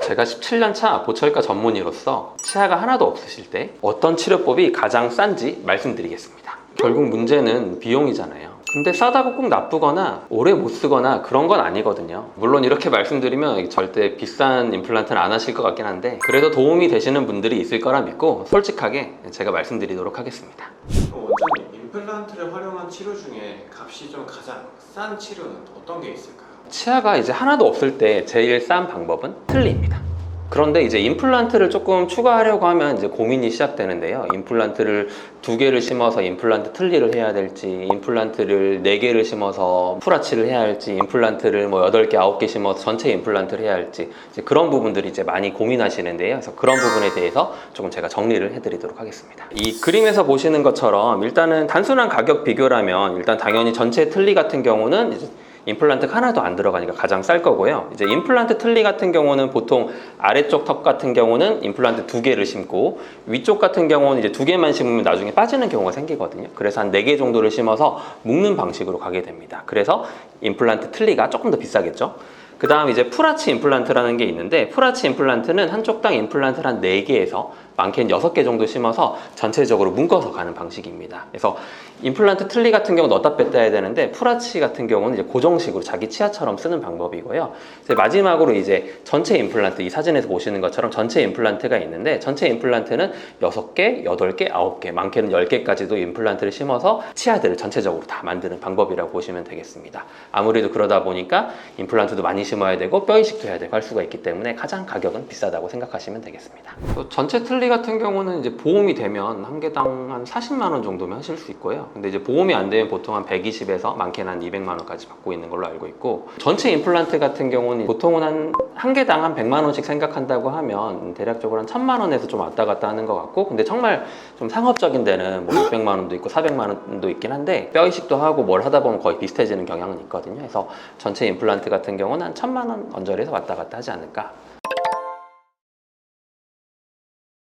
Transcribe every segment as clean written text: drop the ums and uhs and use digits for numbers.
제가 17년 차 보철과 전문의로서 치아가 하나도 없으실 때 어떤 치료법이 가장 싼지 말씀드리겠습니다. 결국 문제는 비용이잖아요. 근데 싸다고 꼭 나쁘거나 오래 못 쓰거나 그런 건 아니거든요. 물론 이렇게 말씀드리면 절대 비싼 임플란트는 안 하실 것 같긴 한데 그래도 도움이 되시는 분들이 있을 거라 믿고 솔직하게 제가 말씀드리도록 하겠습니다. 원장님, 임플란트를 활용한 치료 중에 값이 좀 가장 싼 치료는 어떤 게 있을까요? 치아가 이제 하나도 없을 때 제일 싼 방법은 틀니입니다. 그런데 이제 임플란트를 조금 추가하려고 하면 이제 고민이 시작되는데요. 임플란트를 2개를 심어서 임플란트 틀니를 해야 될지, 임플란트를 4개를 심어서 풀아치를 해야 할지, 임플란트를 뭐 8개, 9개 심어서 전체 임플란트를 해야 할지, 이제 그런 부분들이 이제 많이 고민하시는데요. 그래서 그런 부분에 대해서 조금 제가 정리를 해드리도록 하겠습니다. 이 그림에서 보시는 것처럼 일단은 단순한 가격 비교라면 일단 당연히 전체 틀니 같은 경우는 이제 임플란트가 하나도 안 들어가니까 가장 쌀 거고요. 이제 임플란트 틀니 같은 경우는 보통 아래쪽 턱 같은 경우는 임플란트 2개를 심고 위쪽 같은 경우는 이제 2개만 심으면 나중에 빠지는 경우가 생기거든요. 그래서 한 4개 정도를 심어서 묶는 방식으로 가게 됩니다. 그래서 임플란트 틀니가 조금 더 비싸겠죠. 그 다음 이제 풀아치 임플란트라는 게 있는데 풀아치 임플란트는 한쪽당 임플란트를 한 4개에서 많게는 6개 정도 심어서 전체적으로 묶어서 가는 방식입니다. 그래서 임플란트 틀니 같은 경우 넣었다 뺐다 해야 되는데 풀아치 같은 경우는 이제 고정식으로 자기 치아처럼 쓰는 방법이고요. 이제 마지막으로 이제 전체 임플란트, 이 사진에서 보시는 것처럼 전체 임플란트가 있는데 전체 임플란트는 6개, 8개, 9개, 많게는 10개까지도 임플란트를 심어서 치아들을 전체적으로 다 만드는 방법이라고 보시면 되겠습니다. 아무래도 그러다 보니까 임플란트도 많이 심어야 되고 뼈 이식도 해야 되고 할 수가 있기 때문에 가장 가격은 비싸다고 생각하시면 되겠습니다. 또 전체 틀니 같은 경우는 이제 보험이 되면 한 개당 한 40만 원 정도면 하실 수 있고요. 근데 이제 보험이 안 되면 보통 한 120에서 많게는 한 200만 원까지 받고 있는 걸로 알고 있고 전체 임플란트 같은 경우는 보통은 한 개당 한 100만 원씩 생각한다고 하면 대략적으로 한 1000만 원에서 좀 왔다 갔다 하는 것 같고 근데 정말 좀 상업적인 데는 뭐 600만 원도 있고 400만 원도 있긴 한데 뼈 이식도 하고 뭘 하다 보면 거의 비슷해지는 경향은 있거든요. 그래서 전체 임플란트 같은 경우는 한 1000만 원 언저리에서 왔다 갔다 하지 않을까.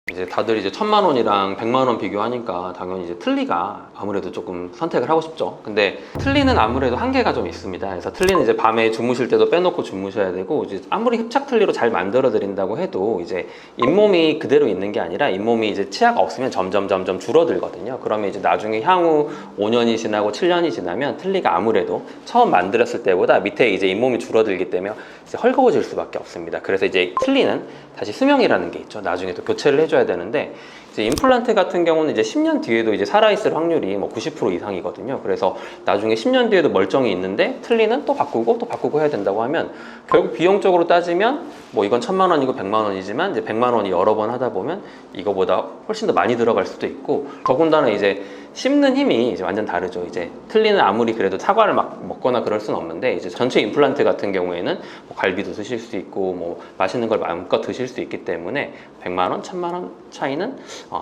이제 다들 이제 1000만 원이랑 100만 원 비교하니까 당연히 이제 틀니가 아무래도 조금 선택을 하고 싶죠. 근데 틀니는 아무래도 한계가 좀 있습니다. 그래서 틀니는 이제 밤에 주무실 때도 빼놓고 주무셔야 되고 이제 아무리 협착 틀니로 잘 만들어 드린다고 해도 이제 잇몸이 그대로 있는 게 아니라 잇몸이 이제 치아가 없으면 점점 줄어들거든요. 그러면 이제 나중에 향후 5년이 지나고 7년이 지나면 틀니가 아무래도 처음 만들었을 때보다 밑에 이제 잇몸이 줄어들기 때문에 이제 헐거워질 수밖에 없습니다. 그래서 이제 틀니는 다시 수명이라는 게 있죠. 나중에 또 교체를 해줘야 되는데 이제 임플란트 같은 경우는 이제 10년 뒤에도 이제 살아있을 확률이 뭐 90% 이상이거든요. 그래서 나중에 10년 뒤에도 멀쩡히 있는데 틀니는 또 바꾸고 해야 된다고 하면 결국 비용적으로 따지면 뭐 이건 1000만 원이고 100만 원이지만 이제 100만 원이 여러 번 하다 보면 이거보다 훨씬 더 많이 들어갈 수도 있고 더군다나 이제 씹는 힘이 이제 완전 다르죠. 이제 틀니는 아무리 그래도 사과를 막 먹거나 그럴 수는 없는데 이제 전체 임플란트 같은 경우에는 뭐 갈비도 드실 수 있고 뭐 맛있는 걸 마음껏 드실 수 있기 때문에 100만 원, 1000만 원 차이는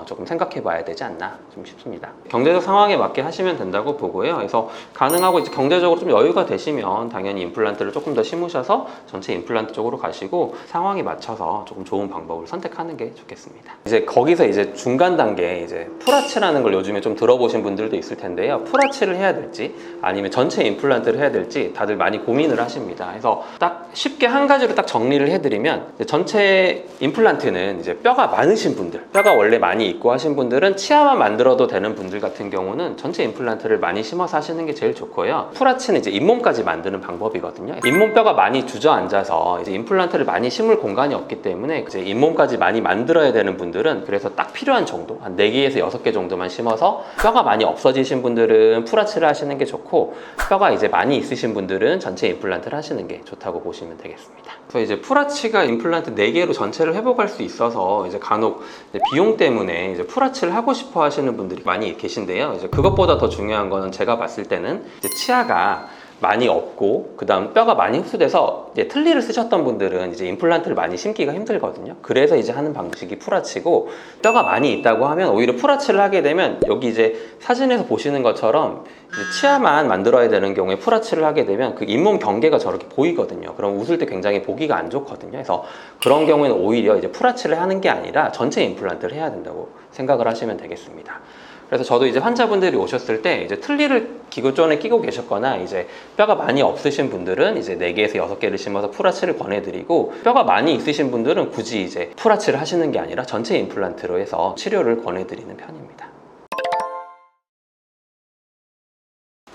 조금 생각해 봐야 되지 않나 좀 싶습니다. 경제적 상황에 맞게 하시면 된다고 보고요. 그래서 가능하고 이제 경제적으로 좀 여유가 되시면 당연히 임플란트를 조금 더 심으셔서 전체 임플란트 쪽으로 가시고 상황에 맞춰서 조금 좋은 방법을 선택하는 게 좋겠습니다. 이제 거기서 이제 중간 단계 이제 풀아치라는 걸 요즘에 좀 들어보신 분들도 있을 텐데요. 풀아치를 해야 될지 아니면 전체 임플란트를 해야 될지 다들 많이 고민을 하십니다. 그래서 딱 쉽게 한 가지로 딱 정리를 해드리면 전체 임플란트는 이제 뼈가 많으신 분들, 뼈가 원래 많이 있고 하신 분들은 치아만 만들어도 되는 분들 같은 경우는 전체 임플란트를 많이 심어서 하시는 게 제일 좋고요. 풀아치는 이제 잇몸까지 만드는 방법이거든요. 잇몸뼈가 많이 주저앉아서 이제 임플란트를 많이 심을 공간이 없기 때문에 이제 잇몸까지 많이 만들어야 되는 분들은 그래서 딱 필요한 정도, 한 4개에서 6개 정도만 심어서 뼈가 많이 없어지신 분들은 풀아치를 하시는 게 좋고 뼈가 이제 많이 있으신 분들은 전체 임플란트를 하시는 게 좋다고 보시면 되겠습니다. 그래서 이제 풀아치가 임플란트 4개로 전체를 회복할 수 있어서 이제 간혹 이제 비용 때문에 이제 풀아치를 하고 싶어 하시는 분들이 많이 계신데요. 이제 그것보다 더 중요한 거는 제가 봤을 때는 이제 치아가 많이 없고 그 다음 뼈가 많이 흡수돼서 이제 틀니를 쓰셨던 분들은 이제 임플란트를 많이 심기가 힘들거든요. 그래서 이제 하는 방식이 풀아치고 뼈가 많이 있다고 하면 오히려 풀아치를 하게 되면 여기 이제 사진에서 보시는 것처럼 이제 치아만 만들어야 되는 경우에 풀아치를 하게 되면 그 잇몸 경계가 저렇게 보이거든요. 그럼 웃을 때 굉장히 보기가 안 좋거든요. 그래서 그런 경우에는 오히려 이제 풀아치를 하는 게 아니라 전체 임플란트를 해야 된다고 생각을 하시면 되겠습니다. 그래서 저도 이제 환자분들이 오셨을 때 이제 틀니를 기존에 끼고 계셨거나 이제 뼈가 많이 없으신 분들은 이제 4개에서 6개를 심어서 풀아치를 권해드리고, 뼈가 많이 있으신 분들은 굳이 이제 풀아치를 하시는 게 아니라 전체 임플란트로 해서 치료를 권해드리는 편입니다.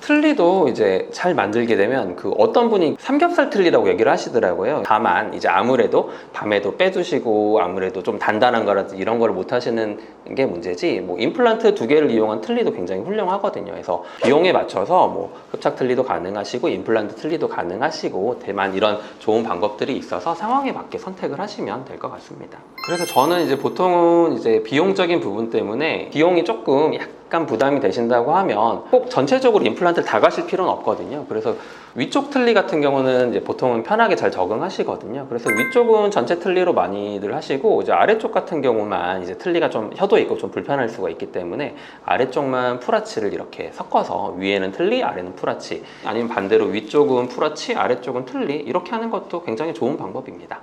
틀니도 이제 잘 만들게 되면 그 어떤 분이 삼겹살 틀니라고 얘기를 하시더라고요. 다만 이제 아무래도 밤에도 빼두시고 아무래도 좀 단단한 거라든지 이런 거를 못 하시는 게 문제지, 뭐 임플란트 2개를 이용한 틀니도 굉장히 훌륭하거든요. 그래서 비용에 맞춰서 뭐 흡착 틀니도 가능하시고 임플란트 틀니도 가능하시고, 다만 이런 좋은 방법들이 있어서 상황에 맞게 선택을 하시면 될 것 같습니다. 그래서 저는 이제 보통은 이제 비용적인 부분 때문에 비용이 조금 약간 부담이 되신다고 하면 꼭 전체적으로 임플란트를 다 가실 필요는 없거든요. 그래서 위쪽 틀니 같은 경우는 이제 보통은 편하게 잘 적응하시거든요. 그래서 위쪽은 전체 틀니로 많이들 하시고, 이제 아래쪽 같은 경우만 이제 틀니가 좀 혀도 있고 좀 불편할 수가 있기 때문에 아래쪽만 풀아치를 이렇게 섞어서 위에는 틀니, 아래는 풀아치, 아니면 반대로 위쪽은 풀아치, 아래쪽은 틀니, 이렇게 하는 것도 굉장히 좋은 방법입니다.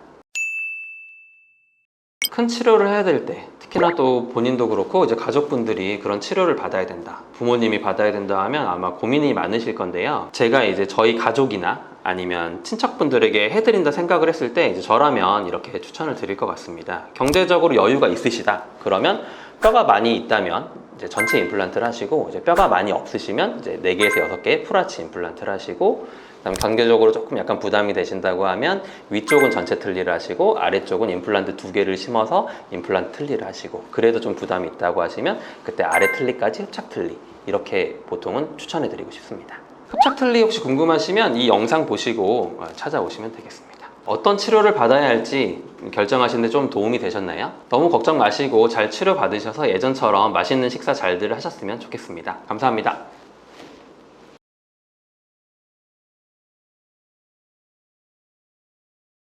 큰 치료를 해야 될 때, 특히나 또 본인도 그렇고 이제 가족분들이 그런 치료를 받아야 된다, 부모님이 받아야 된다 하면 아마 고민이 많으실 건데요. 제가 이제 저희 가족이나 아니면 친척분들에게 해드린다 생각을 했을 때 이제 저라면 이렇게 추천을 드릴 것 같습니다. 경제적으로 여유가 있으시다 그러면, 뼈가 많이 있다면 이제 전체 임플란트를 하시고, 이제 뼈가 많이 없으시면 이제 4개에서 6개 풀아치 임플란트를 하시고, 그다음에 경제적으로 조금 약간 부담이 되신다고 하면 위쪽은 전체 틀니를 하시고 아래쪽은 임플란트 2개를 심어서 임플란트 틀니를 하시고, 그래도 좀 부담이 있다고 하시면 그때 아래 틀니까지 흡착 틀니, 이렇게 보통은 추천해 드리고 싶습니다. 흡착 틀니 혹시 궁금하시면 이 영상 보시고 찾아오시면 되겠습니다. 어떤 치료를 받아야 할지 결정하시는데 좀 도움이 되셨나요? 너무 걱정 마시고 잘 치료 받으셔서 예전처럼 맛있는 식사 잘들 하셨으면 좋겠습니다. 감사합니다.